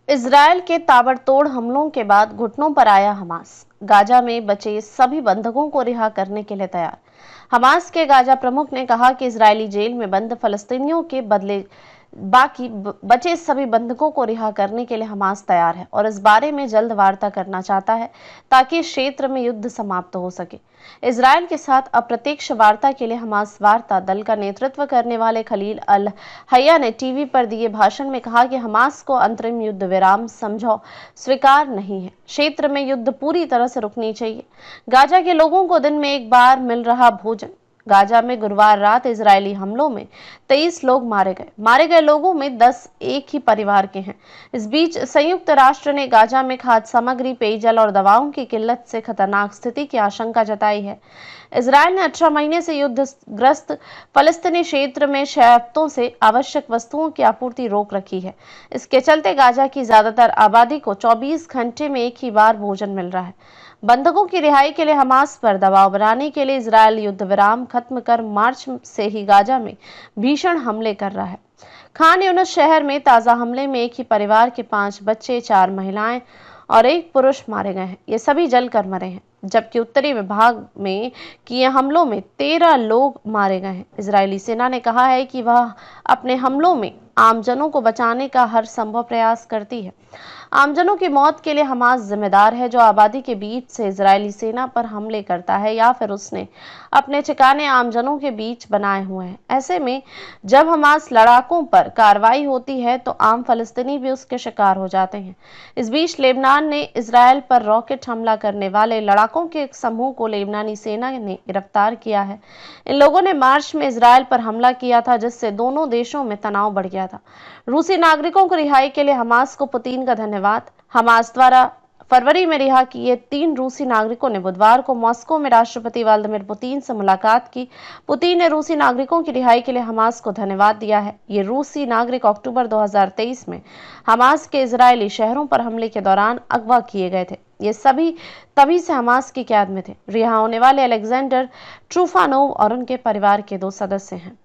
Israel के ताबड़तोड़ हमलों के बाद घुटनों पर आया हमास। गाजा में बचे सभी बंधकों को रिहा करने के लिए तैयार। हमास के गाजा प्रमुख ने कहा कि इजरायली जेल में बंद फलस्तीनियों के बदले बाकी बचे सभी बंधकों को रिहा करने के लिए हमास तैयार है और इस बारे में जल्द वार्ता करना चाहता है ताकि इस क्षेत्र में युद्ध समाप्त हो सके। इजरायल के साथ अप्रत्यक्ष वार्ता के लिए हमास वार्ता दल का नेतृत्व करने वाले खलील अल हया ने टीवी पर दिए भाषण में कहा कि हमास को अंतरिम युद्ध विराम समझौता स्वीकार नहीं है। क्षेत्र में युद्ध पूरी तरह से रुकनी चाहिए। गाजा के लोगों को दिन में एक बार मिल रहा भोजन। गाजा में गुरुवार रात इजरायली हमलों में 23 लोग मारे गए लोगों में 10 एक ही परिवार के हैं। इस बीच संयुक्त राष्ट्र ने गाजा में खाद्य सामग्री, पेयजल और दवाओं की किल्लत से खतरनाक स्थिति की आशंका जताई है। इजरायल ने 18 महीने से युद्धग्रस्त फलस्तीनी क्षेत्र में 6 हफ्तों से आवश्यक वस्तुओं की आपूर्ति रोक रखी है। इसके चलते गाजा की ज्यादातर आबादी को 24 घंटे में एक ही बार भोजन मिल रहा है। बंधकों की रिहाई के लिए हमास पर दबाव बनाने के लिए इजरायल युद्ध विराम खत्म कर मार्च से ही गाजा में भीषण हमले कर रहा है। खान यूनिस शहर में ताजा हमले में एक ही परिवार के 5 बच्चे, 4 महिलाएं और 1 पुरुष मारे गए हैं। ये सभी जलकर मरे हैं, जबकि उत्तरी विभाग में किए हमलों में 13 लोग मारे गए हैं। इजरायली सेना ने कहा है कि वह अपने हमलों में आमजनों को बचाने का हर संभव प्रयास करती है। आमजनों की मौत के लिए हमास जिम्मेदार है, जो आबादी के बीच से इजरायली सेना पर हमले करता है या फिर उसने अपने ठिकाने आमजनों के बीच बनाए हुए हैं। ऐसे में जब हमास लड़ाकों पर कार्रवाई होती है तो आम फलस्तीनी भी उसके शिकार हो जाते हैं। इस बीच लेबनान ने इजरायल पर रॉकेट हमला करने वाले लड़ाकों के एक समूह को लेबनानी सेना ने गिरफ्तार किया है। इन लोगों ने मार्च में इजरायल पर हमला किया था, जिससे दोनों देशों में तनाव बढ़ गया था। रूसी नागरिकों को रिहाई के लिए हमास को पुतिन का धन्यवाद। हमास द्वारा फरवरी में रिहा किए 3 रूसी नागरिकों ने बुधवार को मॉस्को में राष्ट्रपति व्लादिमीर पुतिन से मुलाकात की। पुतिन ने रूसी नागरिकों की रिहाई के लिए हमास को धन्यवाद दिया है। ये रूसी नागरिक अक्टूबर 2023 में हमास के इजरायली शहरों पर हमले के दौरान अगवा किए गए थे। ये सभी तभी से हमास की कैद में थे। रिहा होने वाले अलेक्जेंडर ट्रूफानोव और उनके परिवार के 2 सदस्य हैं।